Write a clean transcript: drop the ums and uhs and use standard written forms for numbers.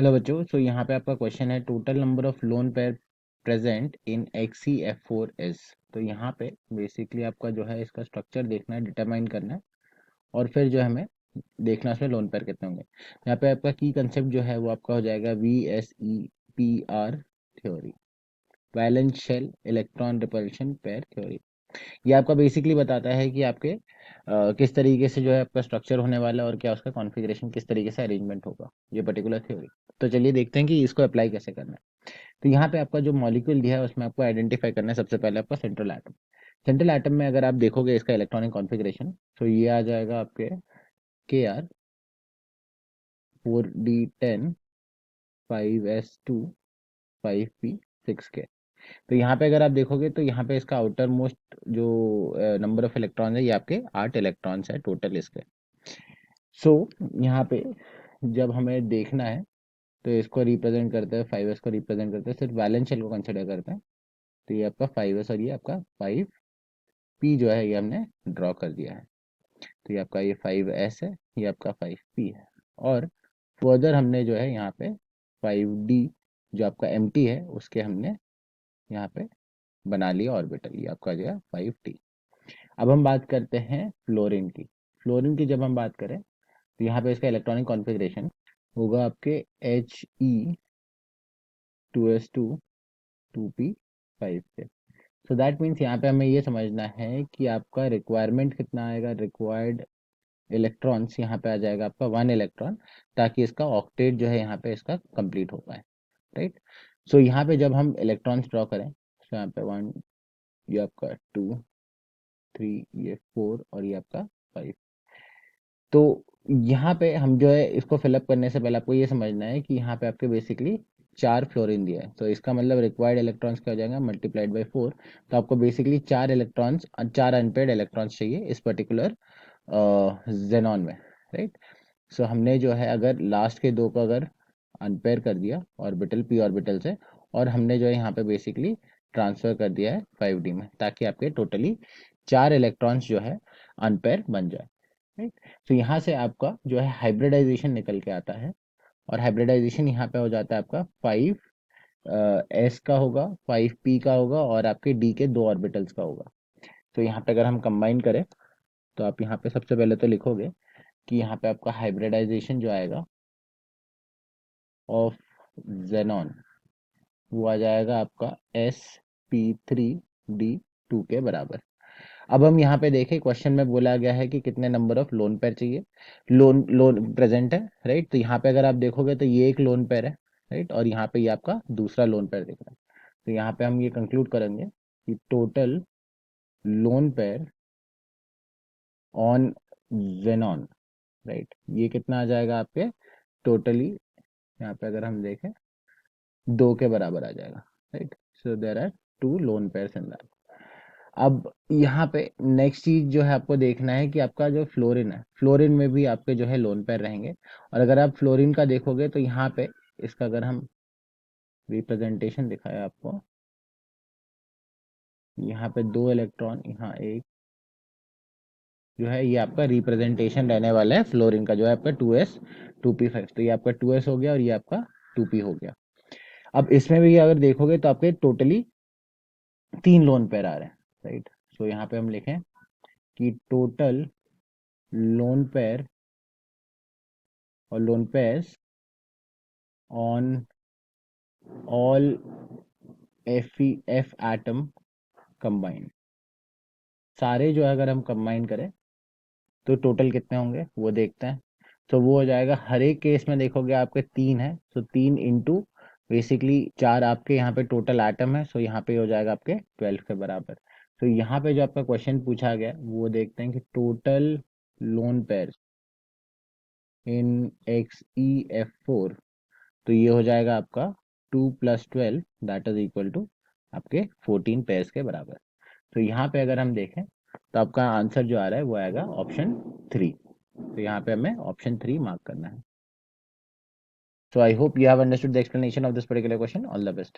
Hello बच्चों, सो यहाँ पे आपका क्वेश्चन है total number of lone pair present in XeF4 is. तो यहाँ पे बेसिकली आपका जो है इसका स्ट्रक्चर देखना है, डिटरमाइन करना है और फिर जो है हमें देखना है उसमें लोन पेयर कितने होंगे। यहाँ पे आपका की कंसेप्ट जो है वो आपका हो जाएगा VSEPR theory, valence shell electron repulsion pair theory. ये आपका बेसिकली बताता है कि आपके किस तरीके से जो है आपका स्ट्रक्चर होने वाला है और क्या उसका कॉन्फ़िगरेशन किस तरीके से अरेंजमेंट होगा, ये पर्टिकुलर थ्योरी। तो चलिए देखते हैं कि इसको अप्लाई कैसे करना है। तो यहाँ पे आपका जो मॉलिक्यूल दिया है उसमें आपको आइडेंटिफाई करना है सबसे पहले आपका सेंट्रल एटम। सेंट्रल एटम में अगर आप देखोगे इसका इलेक्ट्रॉनिक कॉन्फ़िगरेशन, तो ये आ जाएगा आपके Kr 4d10 5s2 5p6k। तो यहाँ पे अगर आप देखोगे तो यहाँ पे इसका आउटर मोस्ट जो नंबर ऑफ इलेक्ट्रॉन है ये आपके 8 इलेक्ट्रॉन्स है टोटल इसके। सो यहाँ पे जब हमें देखना है तो इसको रिप्रेजेंट करते हैं, 5s को रिप्रेजेंट करते हैं, सिर्फ वैलेंस शेल को कंसिडर करते हैं। तो ये आपका 5s और ये आपका 5p जो है ये हमने ड्रॉ कर दिया है। तो ये आपका ये 5s है, ये आपका 5p है। और फर्दर हमने जो है यहाँ पे 5d जो आपका एम्प्टी है उसके हमने यहाँ पे बना लिया ऑर्बिटल, ये आपका जो है 5t। अब हम बात करते हैं फ्लोरीन की। फ्लोरीन की जब हम बात करें तो यहाँ पे इसका इलेक्ट्रॉनिक कॉन्फ़िगरेशन होगा आपके He2s2 2p5 से। सो दैट मीन्स यहाँ पे हमें ये समझना है कि आपका रिक्वायरमेंट कितना आएगा, रिक्वायर्ड इलेक्ट्रॉन्स यहाँ पे आ जाएगा आपका 1 इलेक्ट्रॉन, ताकि इसका ऑक्टेट जो है यहाँ पे इसका कंप्लीट हो पाए, राइट। सो यहाँ पे जब हम इलेक्ट्रॉन्स ड्रॉ करें तो यहाँ पे 1, ये आपका 2, 3, ये 4 और ये आपका 5। तो यहाँ पे हम जो है इसको फिलअप करने से पहले आपको ये समझना है कि यहाँ पे आपके बेसिकली 4 फ्लोरीन दिया है। तो इसका मतलब रिक्वायर्ड इलेक्ट्रॉन्स क्या हो जाएगा, मल्टीप्लाइड बाई 4। तो आपको बेसिकली 4 इलेक्ट्रॉन्स, 4 अनपेड इलेक्ट्रॉन्स चाहिए इस पर्टिकुलर जेनॉन में, राइट। सो हमने जो है अगर लास्ट के दो को अगर अनपेयर कर दिया ऑर्बिटल p ऑर्बिटल से, और हमने जो है यहाँ पे बेसिकली ट्रांसफर कर दिया है 5d में, ताकि आपके टोटली 4 इलेक्ट्रॉन्स जो है अनपेयर बन जाए, राइट। तो यहाँ से आपका जो है हाइब्रिडाइजेशन निकल के आता है, और हाइब्रिडाइजेशन यहाँ पे हो जाता है आपका 5s का होगा, 5p का होगा और आपके d के 2 ऑर्बिटल्स का होगा। तो यहाँ पे अगर हम कंबाइन करें तो आप यहाँ पे सबसे पहले तो लिखोगे कि यहाँ पे आपका हाइब्रिडाइजेशन जो आएगा ऑफ जेनॉन वो आ जाएगा आपका sp3d2 के बराबर। अब हम यहाँ पे देखें क्वेश्चन में बोला गया है कि कितने नंबर ऑफ लोन पेयर चाहिए, लोन लोन प्रेजेंट है, राइट। तो यहाँ पे अगर आप देखोगे तो ये एक लोन पेयर है, राइट, और यहाँ पे ये आपका दूसरा लोन पेयर दिख रहा है। तो यहाँ पे हम ये कंक्लूड करेंगे कि total lone pair on xenon, right, ये कितना आ जाएगा आपके टोटली, यहाँ पे अगर हम देखें 2 के बराबर आ जाएगा, right. So there are 2 lone pairs in that. अब यहाँ पे नेक्स्ट चीज जो है आपको देखना है कि आपका जो फ्लोरीन है, फ्लोरीन में भी आपके जो है लोन पेयर रहेंगे। और अगर आप फ्लोरीन का देखोगे तो यहाँ पे इसका अगर हम रिप्रेजेंटेशन दिखाए आपको, यहाँ पे 2 इलेक्ट्रॉन, यहाँ एक जो है ये आपका रिप्रेजेंटेशन रहने वाला है फ्लोरीन का, जो है आपका 2s 2p5। तो ये आपका 2s हो गया और ये आपका 2p हो गया। अब इसमें भी अगर देखोगे तो आपके टोटली 3 लोन पेयर आ रहे हैं, राइट। सो यहाँ पे हम लिखें कि टोटल लोन पेयर और lone pairs on all F atom combine, सारे जो है अगर हम कंबाइन करें तो टोटल कितने होंगे वो देखते हैं। तो वो हो जाएगा, हर एक केस में देखोगे आपके 3 है, तो 3 इंटू बेसिकली 4 आपके यहाँ पे टोटल एटम है। सो यहाँ पे हो जाएगा आपके 12 के बराबर। तो यहाँ पे जो आपका क्वेश्चन पूछा गया वो देखते हैं कि टोटल लोन पेयर इन XeF4, तो ये हो जाएगा आपका 2 + 12 दैट इज इक्वल टू आपके 14 पेयर्स के बराबर। तो यहाँ पे अगर हम देखें तो आपका आंसर जो आ रहा है वो आएगा ऑप्शन 3। तो यहाँ पे हमें ऑप्शन 3 मार्क करना है। So I hope you have understood the explanation of this particular question. All the best.